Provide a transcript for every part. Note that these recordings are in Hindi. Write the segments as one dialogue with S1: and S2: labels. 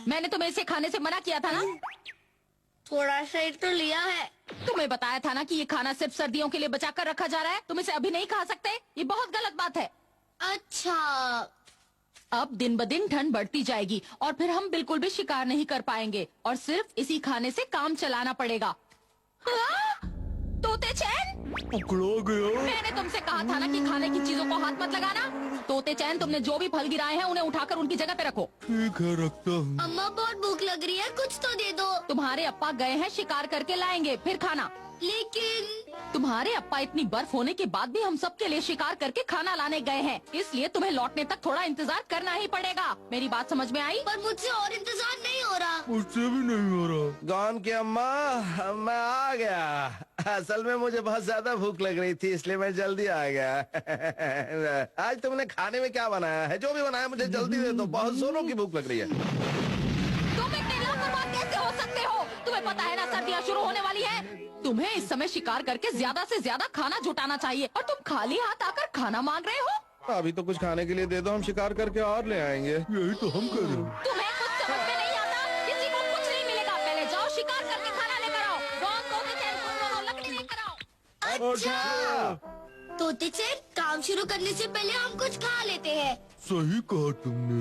S1: मैंने तुम्हें इसे खाने से मना किया था ना?
S2: थोड़ा सा ही तो लिया है।
S1: तुम्हें बताया था ना कि ये खाना सिर्फ सर्दियों के लिए बचा कर रखा जा रहा है। तुम इसे अभी नहीं खा सकते। ये बहुत गलत बात है।
S2: अच्छा,
S1: अब दिन ब दिन ठंड बढ़ती जाएगी और फिर हम बिल्कुल भी शिकार नहीं कर पाएंगे और सिर्फ इसी खाने से काम चलाना पड़ेगा। हाँ? तोते चैन,
S3: पकड़ा गया।
S1: मैंने तुमसे कहा था ना कि खाने की चीजों को हाथ मत लगाना। तोते चैन, तुमने जो भी फल गिराए हैं उन्हें उठाकर उनकी जगह पे रखो।
S3: ठीक है, रखता हूँ।
S2: अम्मा बहुत भूख लग रही है, कुछ तो दे दो।
S1: तुम्हारे अप्पा गए हैं शिकार करके लाएंगे, फिर खाना।
S2: लेकिन
S1: तुम्हारे अप्पा इतनी बर्फ होने के बाद भी हम सब के लिए शिकार करके खाना लाने गए हैं, इसलिए तुम्हें लौटने तक थोड़ा इंतजार करना ही पड़ेगा। मेरी बात समझ में आई?
S2: पर मुझसे और इंतजार नहीं हो रहा।
S3: मुझसे भी नहीं हो रहा।
S4: गॉन की अम्मा, मैं आ गया। असल में मुझे बहुत ज्यादा भूख लग रही थी, इसलिए मैं जल्दी आ गया। आज तुमने खाने में क्या बनाया है? जो भी बनाया मुझे जल्दी दे दो, बहुत जोरों की भूख लग रही है।
S1: तुम इतने लापरवाह कैसे हो सकते हो? तुम्हें पता है ना सर्दियाँ शुरू होने वाली है। तुम्हें इस समय शिकार करके ज्यादा से ज्यादा खाना जुटाना चाहिए और तुम खाली हाथ आकर खाना मांग रहे हो।
S4: अभी तो कुछ खाने के लिए दे दो, हम शिकार करके और ले आएंगे।
S3: यही तो हम कर रहे हैं।
S1: तुम्हें कुछ समझ में नहीं आता? किसी को कुछ नहीं मिलेगा। पहले जाओ शिकार करके खाना लेकर आओ। गॉन, तोते चैन, तुम दोनों लकड़ी लेकर आओ।
S2: अच्छा, तोते चैन, काम शुरू करने से पहले हम कुछ खा लेते हैं।
S3: सही कहा तुमने।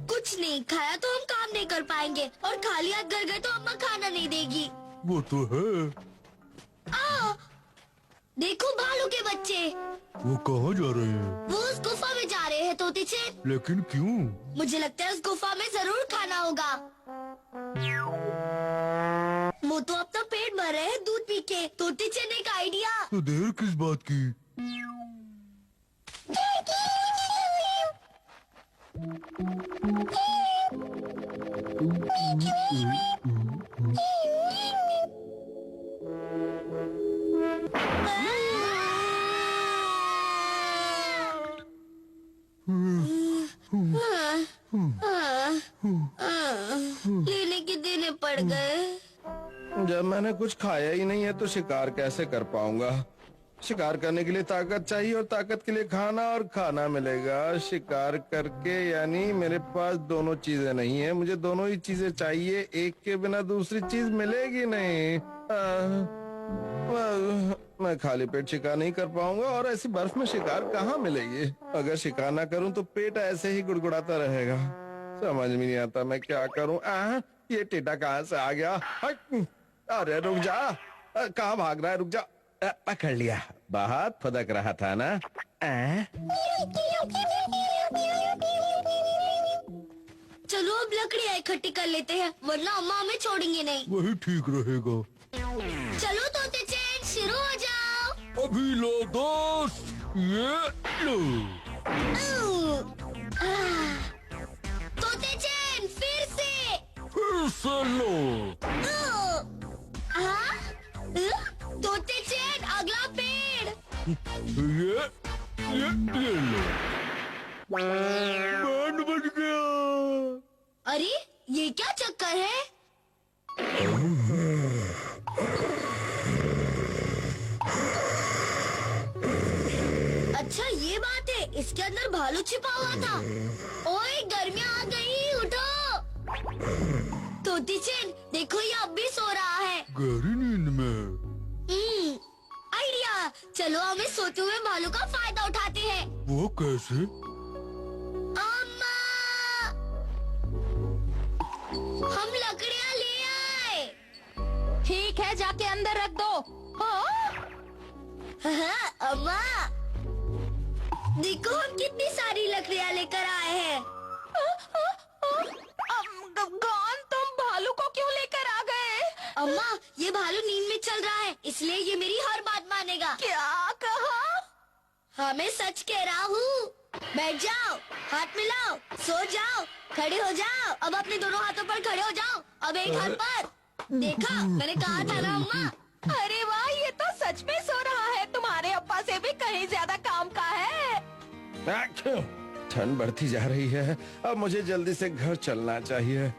S2: कुछ नहीं खाया तो हम काम नहीं कर पाएंगे और खाली हाथ घर गए तो अम्मा खाना नहीं देगी।
S3: वो तो है।
S2: देखो भालू के बच्चे,
S3: वो कहाँ जा रहे हैं?
S2: वो उस गुफा में जा रहे हैं तोते चैन।
S3: लेकिन क्यों?
S2: मुझे लगता है उस गुफा में जरूर खाना होगा। वो तो अपना पेट भर रहे हैं दूध पी के। तोते चैन, एक आइडिया।
S3: तो देर किस बात की?
S2: लेने के देने पड़ गए।
S4: जब मैंने कुछ खाया ही नहीं है तो शिकार कैसे कर पाऊंगा? शिकार करने के लिए ताकत चाहिए और ताकत के लिए खाना, और खाना मिलेगा शिकार करके। यानी मेरे पास दोनों चीजें नहीं है। मुझे दोनों ही चीजें चाहिए, एक के बिना दूसरी चीज मिलेगी नहीं। मैं खाली पेट शिकार नहीं कर पाऊंगा और ऐसी बर्फ में शिकार कहाँ मिलेगी? अगर शिकार ना करूं तो पेट ऐसे ही गुड़गुड़ाता रहेगा। समझ में नहीं आता मैं क्या करूं। ये टेढ़ा कहाँ से आ गया? अरे रुक जा, कहाँ भाग रहा है? रुक जा। पकड़ लिया। बहुत फदक रहा था ना।
S2: चलो अब लकड़ियाँ इकट्ठी कर लेते हैं, वरना अम्मा हमें छोड़ेंगे नहीं।
S3: वही ठीक रहेगा।
S2: चलो तोते चैन, शुरू हो जाओ।
S3: अभी लो दोस्त, ये लो।
S2: तोते चैन, फिर से
S3: लो।
S2: तोते चैन, अगला पेड़।
S3: ये ले लो। बैंड बन गया।
S2: अरे ये क्या चक्कर है? अच्छा ये बात है, इसके अंदर भालू छिपा हुआ था। ओए गर्मियाँ आ गई, उठो। तोती चैन, देखो ये अब भी सो रहा है।
S3: गहरी नींद में।
S2: आइडिया, चलो हम इस सोते हुए भालू का फायदा उठाते हैं।
S3: वो कैसे?
S2: अम्मा, हम लकड़ियाँ ले आए।
S1: ठीक है, जाके अंदर रख दो।
S2: अम्मा, देखो हम कितनी सारी लकड़ियाँ लेकर आए हैं।
S1: गॉन, तुम भालू को क्यों लेकर आ गए?
S2: अम्मा, ये भालू नींद में चल रहा है, इसलिए ये मेरी हर बात मानेगा।
S1: क्या कहा?
S2: हाँ, मैं सच कह रहा हूँ। बैठ जाओ, हाथ मिलाओ, सो जाओ, खड़े हो जाओ। अब अपने दोनों हाथों पर खड़े हो जाओ। अब एक हाथ पर। देखा, मैंने कहा था ना अम्मा।
S1: अरे वाह, ये तो सच में सो रहा है। तुम्हारे अप्पा से भी कहीं ज्यादा काम का है।
S4: क्यों? ठंड बढ़ती जा रही है, अब मुझे जल्दी से घर चलना चाहिए।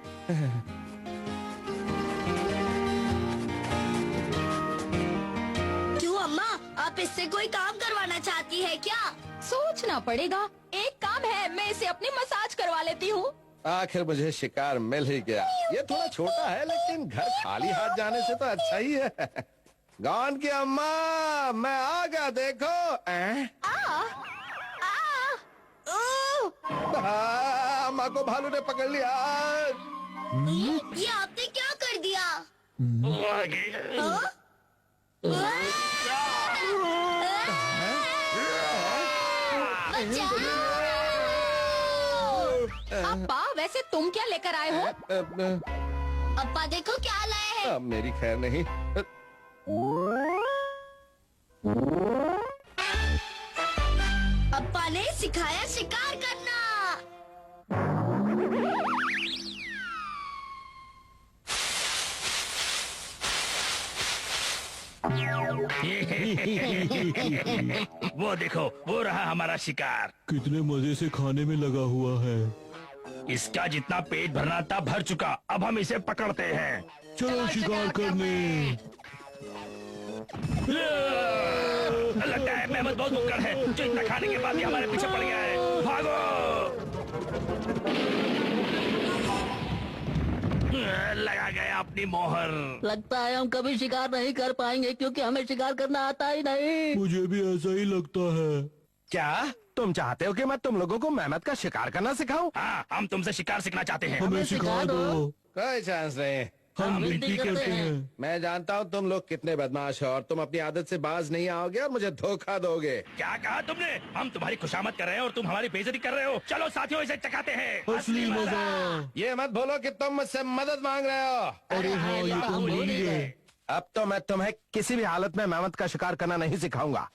S2: क्यों अम्मा, आप इससे कोई काम करवाना चाहती है क्या?
S1: सोचना पड़ेगा। एक काम है, मैं इसे अपनी मसाज करवा लेती हूँ।
S4: आखिर मुझे शिकार मिल ही गया। ये थोड़ा छोटा है लेकिन घर खाली हाथ जाने से तो अच्छा ही है। गॉन की अम्मा, मैं आ गया देखो। अम्मा को भालू ने पकड़ लिया।
S2: ये आपने क्या कर दिया?
S1: अप्पा, वैसे तुम क्या लेकर आए हो?
S2: अप्पा देखो क्या लाए हैं।
S4: मेरी खैर नहीं।
S2: अप्पा ने सिखाया शिकार करना।
S5: वो देखो, वो रहा हमारा शिकार।
S3: कितने मजे से खाने में लगा हुआ है।
S5: इसका जितना पेट भरना था भर चुका। अब हम इसे पकड़ते हैं।
S3: चलो शिकार करने।
S5: लगता है मेहमद बहुत मुक्कड़ है, जो इतना खाने के बाद भी हमारे पीछे पड़ गया है। भागो! लगा गया अपनी मोहर।
S6: लगता है हम कभी शिकार नहीं कर पाएंगे क्योंकि हमें शिकार करना आता ही नहीं।
S3: मुझे भी ऐसा ही लगता है।
S4: क्या तुम चाहते हो कि मैं तुम लोगों को मेहनत का शिकार करना सिखाऊं?
S5: हाँ, हम तुमसे शिकार सीखना चाहते हैं।
S3: हमें सिखा दो।
S4: कोई चांस नहीं।
S3: हम विनती करते हैं।
S4: मैं जानता हूँ तुम लोग कितने बदमाश हो और तुम अपनी आदत से बाज नहीं आओगे और मुझे धोखा दोगे।
S5: क्या कहा तुमने? हम तुम्हारी खुशामद कर रहे हैं और तुम हमारी बेइज्जती कर रहे हो। चलो साथियों, इसे चखाते हैं।
S3: असली मजा।
S4: ये मत भूलो कि तुम मुझसे मदद मांग रहे हो।
S3: अरे हाँ, ये तो हम भूल गए।
S4: अब तो मैं तुम्हें किसी भी हालत में मेहनत का शिकार करना नहीं सिखाऊंगा।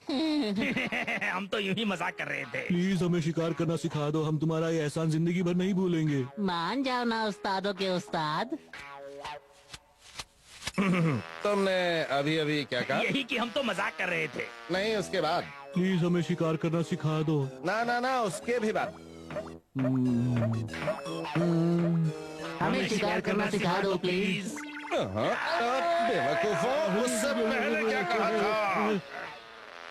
S5: हम तो यूं ही मजाक कर रहे थे।
S3: प्लीज हमें शिकार करना सिखा दो। हम तुम्हारा ये एहसान जिंदगी भर नहीं भूलेंगे।
S6: मान जाओ ना उस्तादों के उस्ताद।
S4: तुमने अभी अभी क्या कहा?
S5: यही कि हम तो मजाक कर रहे थे।
S4: नहीं, उसके बाद।
S3: प्लीज हमें शिकार करना सिखा दो।
S4: ना ना ना, उसके भी बाद।
S6: हमें शिकार करना सिखा दो प्लीज।
S4: बेवकूफों, उससे पहले क्या कहा था?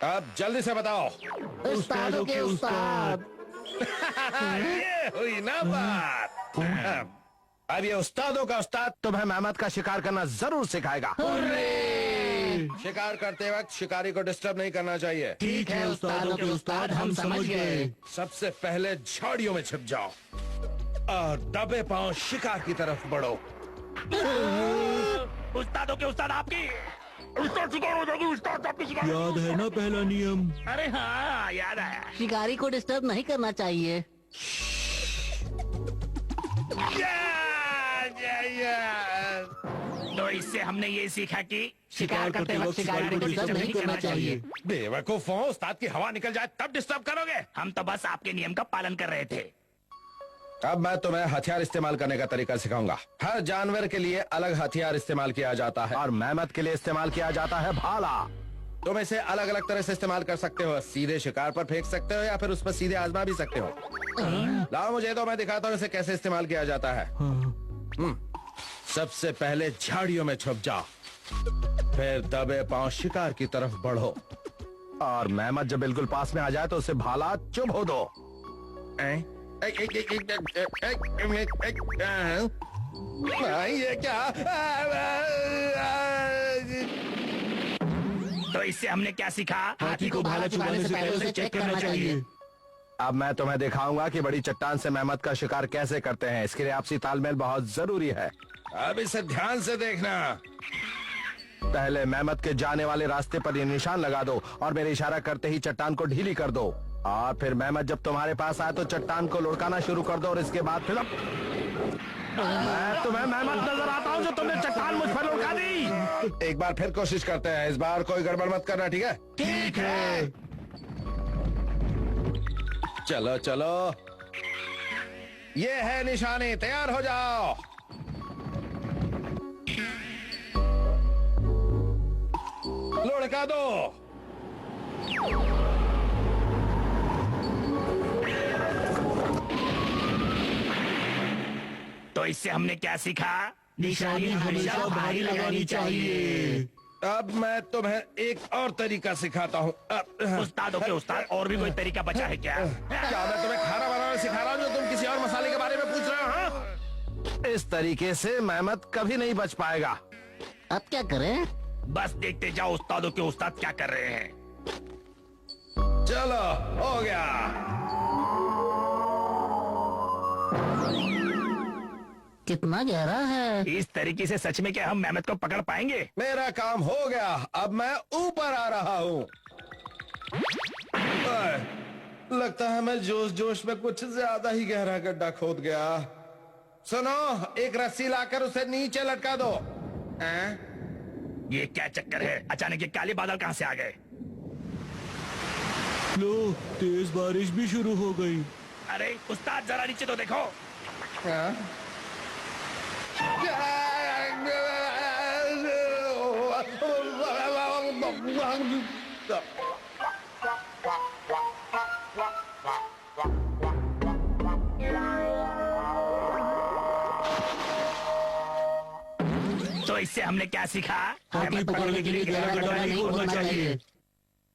S4: अब जल्दी से बताओ।
S6: उस्तादों के उस्ताद।
S4: ये हुई ना बात। अब ये उस्तादों का उस्ताद तुम्हें मेहनत का शिकार करना जरूर सिखाएगा। शिकार करते वक्त शिकारी को डिस्टर्ब नहीं करना चाहिए।
S3: ठीक है उस्तादों के उस्ताद, हम समझ गए।
S4: सबसे पहले झाड़ियों में छिप जाओ और दबे पांव शिकार की तरफ बढ़ो।
S5: उस्तादों के उस्ताद आपकी उस्ताद शिकार हो जाएगी। उस्ताद आपकी शिकार।
S3: याद है ना पहला नियम?
S5: अरे हाँ, याद आया।
S6: शिकारी को डिस्टर्ब नहीं करना चाहिए।
S5: तो इससे हमने ये सीखा कि
S6: शिकार करते वक्त शिकारी को डिस्टर्ब नहीं करना चाहिए।
S4: बेवकूफों, उस्ताद की हवा निकल जाए तब डिस्टर्ब करोगे।
S5: हम तो बस आपके नियम का पालन कर रहे थे।
S4: अब मैं तुम्हें हथियार इस्तेमाल करने का तरीका सिखाऊंगा। हर जानवर के लिए अलग हथियार इस्तेमाल किया जाता है और मेहनत के लिए इस्तेमाल किया जाता है भाला। तुम इसे अलग अलग तरह से इस्तेमाल कर सकते हो। सीधे शिकार पर फेंक सकते हो या फिर उस पर सीधे आजमा भी सकते हो। लाओ मुझे, तो मैं दिखाता हूँ इसे कैसे इस्तेमाल किया जाता है। सबसे पहले झाड़ियों में छुप जाओ, फिर दबे पांव शिकार की तरफ बढ़ो और मेहमत जब बिल्कुल पास में आ जाए तो उसे भाला चुभो दो। ये क्या?
S5: तो इससे हमने क्या सीखा?
S3: हाथी को भाला चुभाने से पहले उसे चेक करना चाहिए।
S4: अब मैं तुम्हें दिखाऊंगा कि बड़ी चट्टान से मेहमत का शिकार कैसे करते हैं। इसके लिए आपसी तालमेल बहुत जरूरी है। अब इसे ध्यान से देखना। पहले मेहमत के जाने वाले रास्ते पर ये निशान लगा दो और मेरे इशारा करते ही चट्टान को ढीली कर दो और फिर मेहमत जब तुम्हारे पास आए तो चट्टान को लुढ़काना शुरू कर दो और इसके बाद फिर मैं तुम्हें मेहमत नजर आता हूँ जो तुमने चट्टान मुझ पर लुढ़का दी। एक बार फिर कोशिश करते हैं। इस बार कोई गड़बड़ मत करना, ठीक है?
S3: ठीक है।
S4: चलो चलो, ये है निशानी। तैयार हो जाओ। लुढ़का दो।
S5: तो इससे हमने क्या सीखा?
S3: निशानी हमेशा भारी लगानी चाहिए।
S4: अब मैं तुम्हें एक और तरीका सिखाता हूँ।
S5: उस्तादों के उस्ताद, और भी कोई तरीका बचा है क्या?
S4: क्या मैं तुम्हें खाना बनाना सिखा रहा हूँ जो तुम किसी और मसाले के बारे में पूछ रहे हो? हाँ? इस तरीके से मेहमत कभी नहीं बच पाएगा।
S6: अब क्या करें?
S5: बस देखते जाओ उस्तादों के उस्ताद क्या कर रहे हैं।
S4: चलो, हो गया।
S6: कितना गहरा है।
S5: इस तरीके से सच में क्या हम मेहमत को पकड़ पाएंगे?
S4: मेरा काम हो गया, अब मैं ऊपर आ रहा हूँ। लगता है मैं जोश जोश में कुछ ज्यादा ही गहरा गड्ढा खोद गया। सुनो, एक रस्सी लाकर उसे नीचे लटका दो।
S5: ये क्या चक्कर है? अचानक ये काले बादल कहाँ से आ गए?
S3: लो, तेज बारिश भी शुरू हो गई।
S5: अरे उस्ताद, जरा नीचे तो देखो। तो इससे हमने क्या सीखा?
S6: हाथी पकड़ने के लिए गहरा गड्ढा नहीं खोदना चाहिए।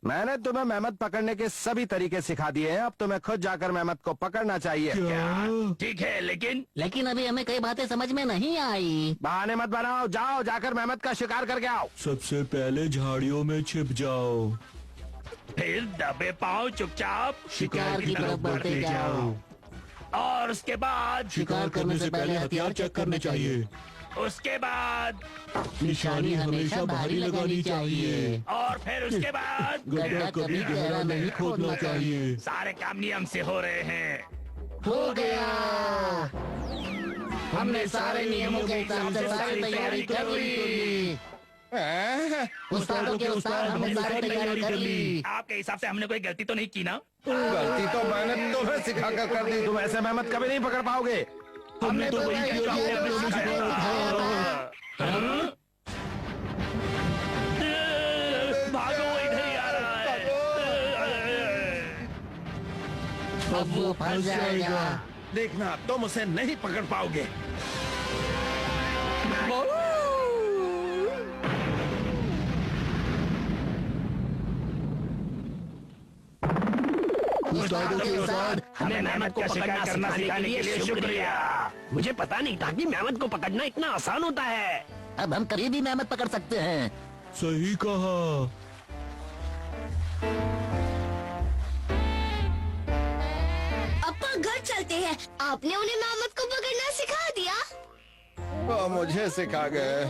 S4: मैंने तुम्हें मेहमत पकड़ने के सभी तरीके सिखा दिए हैं, अब तुम्हें खुद जाकर मेहमत को पकड़ना चाहिए।
S3: क्या?
S5: ठीक है,
S6: लेकिन अभी हमें कई बातें समझ में नहीं आई।
S4: बहाने मत बनाओ, जाओ जाकर मेहमत का शिकार करके आओ।
S3: सबसे पहले झाड़ियों में छिप जाओ,
S5: फिर दबे पाओ चुपचाप
S6: शिकार की तरफ बढ़ते जाओ।
S5: और उसके बाद
S6: शिकार करने से पहले हथियार चेक करने चाहिए।
S5: उसके बाद
S3: निशानी हमेशा भारी लगानी चाहिए,
S5: और फिर उसके बाद
S3: गड्ढा कभी गहरा नहीं खोदना चाहिए।
S5: सारे काम नियम से हो रहे हैं।
S6: हो गया। हमने सारे नियमों के हिसाब से सारी तैयारी कर ली। उस्तादों के उस्ताद, हमने सारी तैयारी कर ली।
S5: आपके हिसाब से हमने कोई गलती तो नहीं की ना?
S4: गलती तो मैंने तुम्हें सिखा कर कर दी। तुम ऐसे मेहमत कभी नहीं पकड़ पाओगे।
S3: हमने तो वही किया जो आपने हमें सिखाया था।
S5: भागो, इधर ही आ रहा है।
S6: अब वो फंस जाएगा।
S4: देखना, तुम उसे नहीं पकड़ पाओगे।
S6: उस्तादों के उस्ताद,
S5: हमें मेहमत को पकड़ना सिखाने के लिए शुक्रिया।
S7: मुझे पता नहीं था कि मेहमत को पकड़ना इतना आसान होता है।
S6: अब हम कभी भी मेहमत पकड़ सकते हैं।
S3: सही कहा।
S2: अपा घर चलते हैं। आपने उन्हें मेहमत को पकड़ना सिखा दिया।
S4: वो मुझे सिखा गए।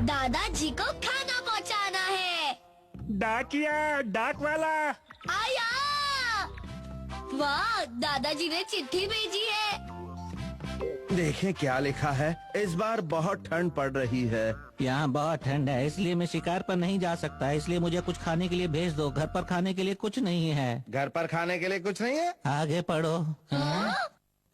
S2: दादाजी को खाना पहुंचाना है।
S5: डाकिया, डाक वाला।
S2: आया। वाह, दादाजी ने चिट्ठी भेजी है।
S4: देखें क्या लिखा है। इस बार बहुत ठंड पड़ रही है।
S8: यहाँ बहुत ठंड है, इसलिए मैं शिकार पर नहीं जा सकता, इसलिए मुझे कुछ खाने के लिए भेज दो। घर पर खाने के लिए कुछ नहीं है।
S4: घर पर खाने के लिए कुछ नहीं है?
S8: आगे पढ़ो।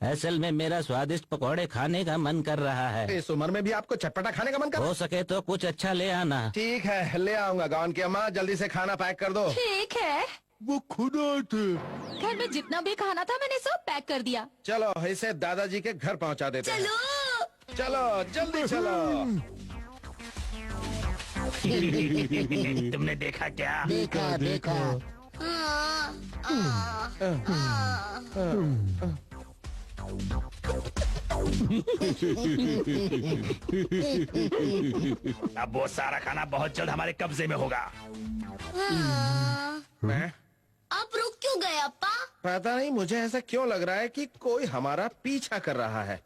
S8: असल में मेरा स्वादिष्ट पकौड़े खाने का मन कर रहा है।
S4: इस उम्र में भी आपको चटपटा खाने का मन कर?
S8: हो सके तो कुछ अच्छा ले आना।
S4: ठीक है, ले आऊंगा। गाउन की अम्मा, जल्दी से खाना पैक कर दो।
S1: ठीक है।
S3: वो खुद आए थे।
S1: घर में जितना भी खाना था मैंने सब पैक कर दिया।
S4: चलो, इसे दादाजी के घर पहुंचा देते हैं।
S2: चलो।
S4: चलो, जल्दी चलो।
S5: तुमने देखा क्या?
S6: देखा देखा।
S5: अब वो सारा खाना बहुत जल्द हमारे कब्जे में होगा।
S4: मैं
S2: आप रुक क्यों गए अप्पा?
S4: पता नहीं, मुझे ऐसा क्यों लग रहा है कि कोई हमारा पीछा कर रहा है।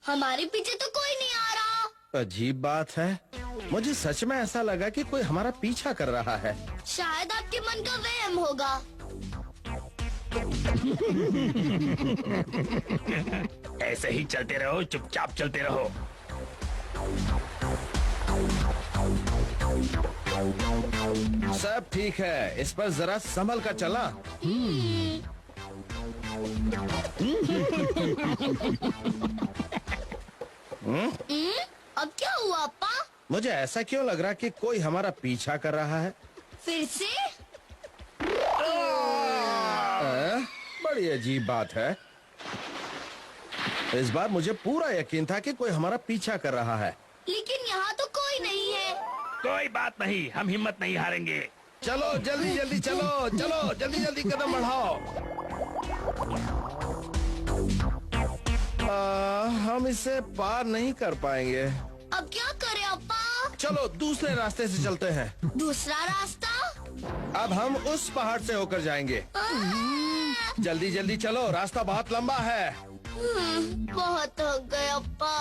S2: हमारे पीछे तो कोई नहीं आ रहा।
S4: अजीब बात है, मुझे सच में ऐसा लगा कि कोई हमारा पीछा कर रहा है।
S2: शायद आपके मन का वहम होगा।
S5: ऐसे ही चलते रहो, चुपचाप चलते रहो।
S4: सब ठीक है, इस पर जरा संभल कर चला।
S2: अब क्या हुआ अप्पा?
S4: मुझे ऐसा क्यों लग रहा कि कोई हमारा पीछा कर रहा है।
S2: फिर से?
S4: बड़ी अजीब बात है। इस बार मुझे पूरा यकीन था कि कोई हमारा पीछा कर रहा है।
S2: लेकिन यहाँ तो कोई नहीं है।
S5: कोई बात नहीं, हम हिम्मत नहीं हारेंगे।
S4: चलो जल्दी जल्दी चलो, चलो जल्दी जल्दी कदम बढ़ाओ। हम इसे पार नहीं कर पाएंगे।
S2: अब क्या करें अप्पा?
S4: चलो दूसरे रास्ते से चलते हैं।
S2: दूसरा रास्ता?
S4: अब हम उस पहाड़ से होकर जाएंगे। जल्दी जल्दी चलो, रास्ता बहुत लंबा है।
S2: बहुत थक गए अप्पा।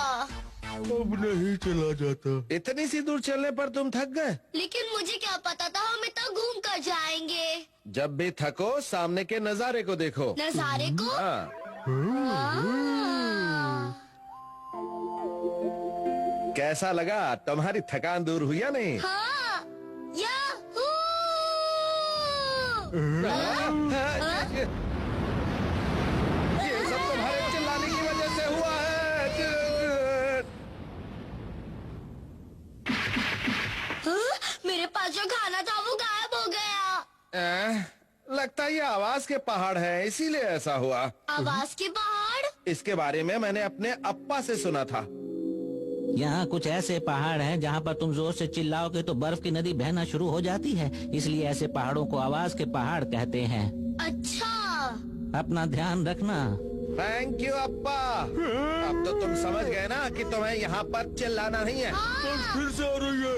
S3: अब नहीं चला जाता।
S4: इतनी सी दूर चलने पर तुम थक गए?
S2: लेकिन मुझे क्या पता था हम इतना घूम कर जाएंगे।
S4: जब भी थको सामने के नजारे को देखो।
S2: नजारे को?
S4: हाँ। कैसा लगा? तुम्हारी थकान दूर हुई या नहीं?
S2: हाँ। याहू!
S4: ये सब तुम्हारे चिल्लाने की वजह से हुआ है।
S2: हाँ? मेरे पास जो खाना था वो गायब हो गया।
S4: लगता है ये आवाज के पहाड़ है, इसीलिए ऐसा हुआ।
S2: आवाज के पहाड़?
S4: इसके बारे में मैंने अपने अप्पा से सुना था।
S8: यहाँ कुछ ऐसे पहाड़ हैं जहाँ पर तुम जोर से चिल्लाओगे तो बर्फ की नदी बहना शुरू हो जाती है, इसलिए ऐसे पहाड़ों को आवाज के पहाड़ कहते हैं।
S2: अच्छा।
S8: अपना ध्यान रखना।
S4: थैंक यू अप्पा। अब तो तुम समझ गए ना कि तुम्हें यहाँ पर चिल्लाना नहीं है।
S3: फिर से आ रही है।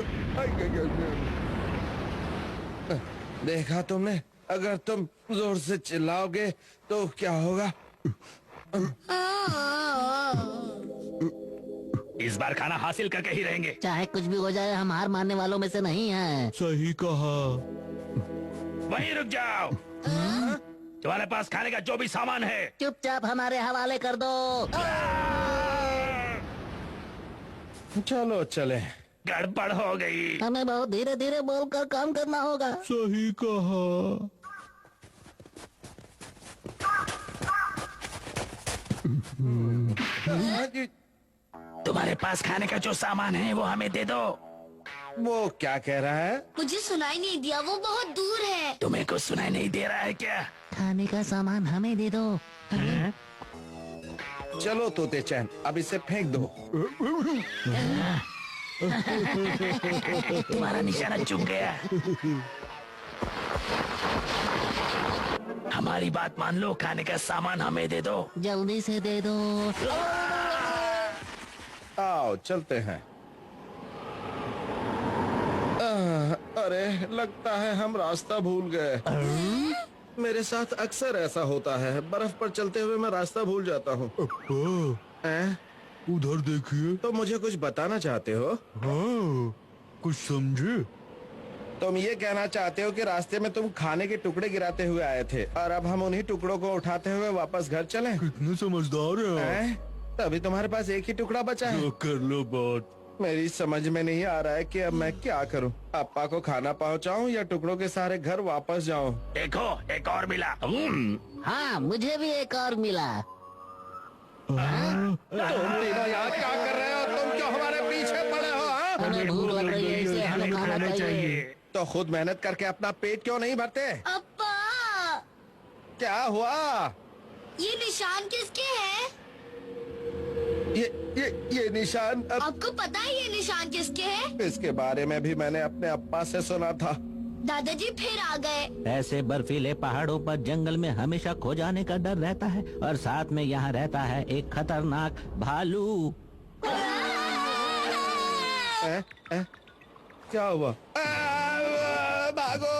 S4: देखा तुमने, अगर तुम जोर से चिल्लाओगे तो क्या होगा?
S5: इस बार खाना हासिल करके ही रहेंगे।
S6: चाहे कुछ भी हो जाए, हम हार मानने वालों में से नहीं हैं।
S3: सही कहा।
S5: वहीं रुक जाओ। तुम्हारे पास खाने का जो भी सामान है
S6: चुपचाप हमारे हवाले कर दो।
S4: चलो चले।
S5: गड़बड़ हो गई।
S6: हमें बहुत धीरे धीरे बोलकर काम करना होगा।
S3: सही कहा।
S5: तुम्हारे पास खाने का जो सामान है वो हमें दे दो।
S4: वो क्या कह रहा है?
S2: मुझे सुनाई नहीं दिया, वो बहुत दूर है।
S5: तुम्हें कुछ सुनाई नहीं दे रहा है क्या?
S6: खाने का सामान हमें दे दो।
S4: चलो तोते चैन, अब इसे फेंक दो।
S5: तुम्हारा निशाना चूक गया। हमारी बात मान लो, खाने का सामान हमें दे दो।
S6: जल्दी से दे दो।
S4: आओ चलते हैं। अरे लगता है हम रास्ता भूल गए। मेरे साथ अक्सर ऐसा होता है, बर्फ पर चलते हुए मैं रास्ता भूल जाता हूँ।
S3: उधर देखिए।
S4: तो मुझे कुछ बताना चाहते हो?
S3: हाँ, कुछ समझे?
S4: तुम ये कहना चाहते हो कि रास्ते में तुम खाने के टुकड़े गिराते हुए आए थे और अब हम उन्हीं टुकड़ों को उठाते हुए वापस घर चलें?
S3: कितने समझदार है आप।
S4: तभी तुम्हारे पास एक ही टुकड़ा बचा है।
S3: जो कर लो बात।
S4: मेरी समझ में नहीं आ रहा है कि अब मैं क्या करूं। अप्पा को खाना पहुंचाऊं या टुकड़ों के सारे घर वापस जाऊं?
S5: देखो, एक और मिला।
S6: हाँ, मुझे भी एक और मिला।
S4: तुम तीनों यहाँ क्या कर रहे हो? तुम क्यों हमारे पीछे पड़े हो? हाँ?
S6: हमें भूख लग रही है, इसलिए हमें खाना चाहिए।
S4: तो खुद मेहनत करके अपना पेट क्यों नहीं भरते?
S2: अप्पा,
S4: क्या हुआ?
S2: ये निशान किसके हैं?
S4: ये निशान
S2: आपको पता है ये निशान किसके हैं?
S4: इसके बारे में भी मैंने अपने अप्पा से सुना था।
S2: दादाजी फिर आ गए।
S8: ऐसे बर्फीले पहाड़ों पर जंगल में हमेशा खो जाने का डर रहता है और साथ में यहाँ रहता है एक खतरनाक भालू।
S4: क्या हुआ? भागो!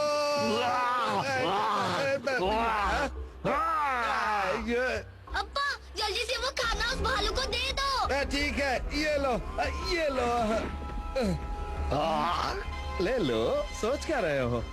S2: अप्पा, जल्दी से वो खाना उस भालू को दे दो।
S4: ठीक है, ये लो, ये लो। ले लो, सोच क्या रहे हो?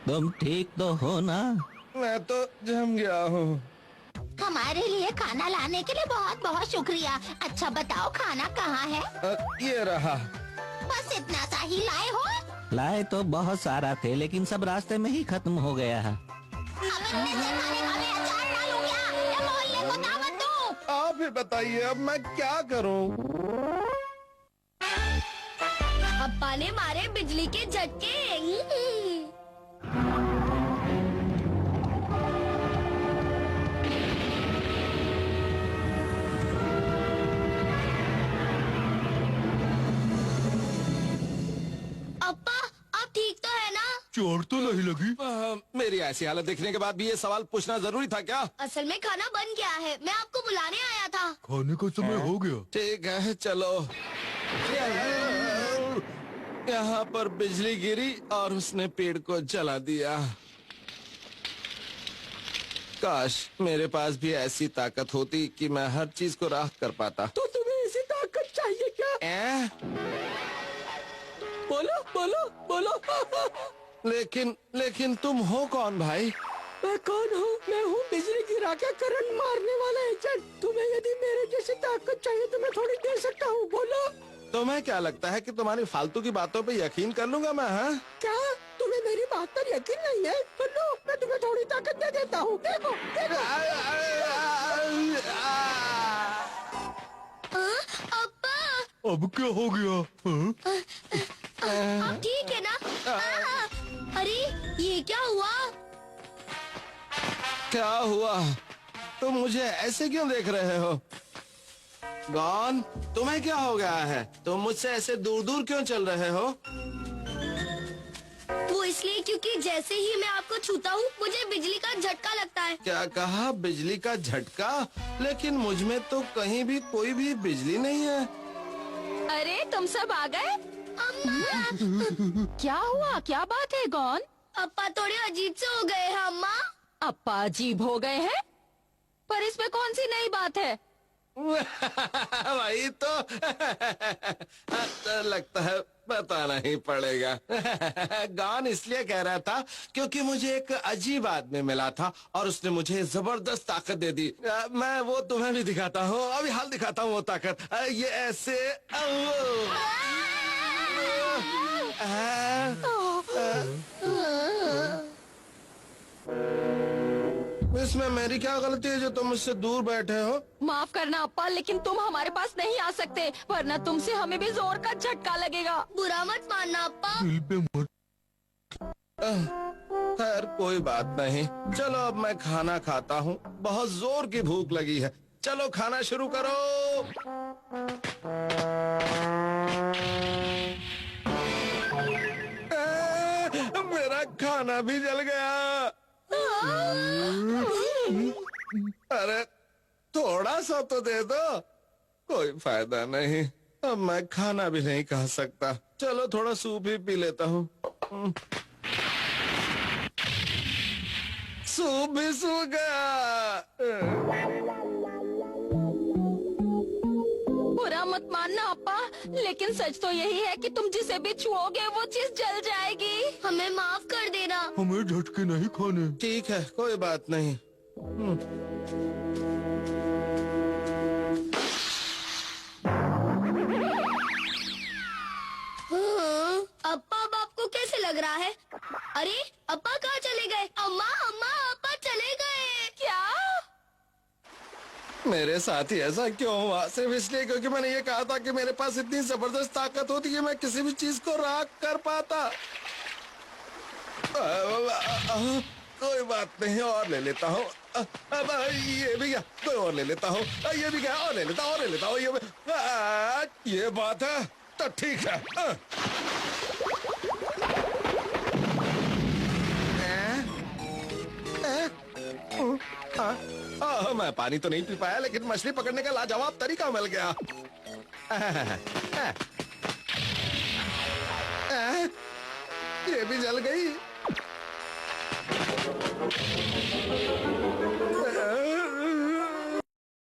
S8: तुम ठीक तो हो ना?
S4: मैं तो जम गया हूँ।
S1: हमारे लिए खाना लाने के लिए बहुत बहुत शुक्रिया। अच्छा बताओ खाना कहाँ है?
S4: ये रहा।
S1: बस इतना सा ही लाए हो?
S8: लाए तो बहुत सारा थे, लेकिन सब रास्ते में ही खत्म हो गया है।
S4: आप ही बताइए अब मैं क्या करूं?
S2: अप्पा ने मारे बिजली के झटके। अप्पा, आप ठीक तो है ना?
S3: चोट तो नहीं लगी?
S4: मेरी ऐसी हालत देखने के बाद भी ये सवाल पूछना जरूरी था क्या?
S2: असल में खाना बन गया है, मैं आपको बुलाने आया था।
S3: खाने का समय हो गया।
S4: ठीक है चलो। यहाँ पर बिजली गिरी और उसने पेड़ को जला दिया। काश मेरे पास भी ऐसी ताकत होती कि मैं हर चीज को राख कर पाता।
S7: तो तुम्हें ऐसी ताकत चाहिए क्या? बोलो बोलो बोलो।
S4: लेकिन तुम हो कौन भाई?
S7: मैं कौन हूँ? मैं हूँ बिजली गिरा के करंट मारने वाला एजेंट। तुम्हें यदि मेरे जैसी ताकत चाहिए तो मैं थोड़ी दे सकता हूँ। बोलो।
S4: तुम्हें क्या लगता है कि तुम्हारी फालतू की बातों पे यकीन कर लूंगा मैं? हाँ?
S7: क्या तुम्हें मेरी बात पर यकीन नहीं है? सुनो, मैं तुम्हें थोड़ी ताकत दे देता हूँ। देखो देखो।
S2: अप्पा,
S3: अब क्या हो गया? हाँ?
S2: आप ठीक है ना? अरे ये क्या हुआ?
S4: क्या हुआ? तुम मुझे ऐसे क्यों देख रहे हो? गॉन, तुम्हें क्या हो गया है? तुम मुझसे ऐसे दूर दूर क्यों चल रहे हो?
S2: वो इसलिए क्योंकि जैसे ही मैं आपको छूता हूँ मुझे बिजली का झटका लगता है।
S4: क्या कहा? बिजली का झटका? लेकिन मुझ में तो कहीं भी कोई भी बिजली नहीं है।
S1: अरे तुम सब आ गए?
S2: अम्मा,
S1: क्या हुआ? क्या बात है गॉन?
S2: अप्पा थोड़े अजीब से हो गए हैं अम्मा।
S1: अप्पा अजीब हो गए हैं? पर इसमें कौन सी नई बात है?
S4: वही तो लगता है बताना ही पड़ेगा। गॉन इसलिए कह रहा था क्योंकि मुझे एक अजीब आदमी मिला था और उसने मुझे जबरदस्त ताकत दे दी। मैं वो तुम्हें भी दिखाता हूँ, अभी हाल दिखाता हूँ वो ताकत। ये ऐसे इसमें मेरी क्या गलती है जो तुम मुझसे दूर बैठे हो?
S1: माफ करना अप्पा, लेकिन तुम हमारे पास नहीं आ सकते, वरना तुमसे हमें भी जोर का झटका लगेगा।
S2: बुरा मत मानना अप्पा।
S3: दिल पे मत।
S4: खैर कोई बात नहीं, चलो अब मैं खाना खाता हूँ। बहुत जोर की भूख लगी है। चलो खाना शुरू करो। मेरा खाना भी जल गया। अरे थोड़ा सा तो दे दो। कोई फायदा नहीं, अब मैं खाना भी नहीं खा सकता। चलो थोड़ा सूप ही पी लेता हूँ। सूप भी सूख गया।
S1: बुरा मत मानना अप्पा, लेकिन सच तो यही है कि तुम जिसे भी छुओगे वो चीज जल जाएगी।
S2: हमें माफ कर देना।
S3: हमें झटके नहीं खाने।
S4: ठीक है कोई बात नहीं।
S2: अप्पा अब आपको कैसे लग रहा है? अरे अप्पा कहाँ चले गए? अम्मा अम्मा अप्पा चले गए
S1: क्या?
S4: मेरे साथ ही ऐसा क्यों हुआ? सिर्फ इसलिए क्योंकि मैंने ये कहा था कि मेरे पास इतनी जबरदस्त ताकत होती है मैं किसी भी चीज को राख कर पाता। कोई बात नहीं, और ले लेता हूँ। अब ये भी गया, कोई और ले लेता हूँ। ये भी गया, और ले लेता हूँ। ये बात है तो ठीक है। मैं पानी तो नहीं पी पाया, लेकिन मछली पकड़ने का लाजवाब तरीका मिल गया। ये भी जल गई।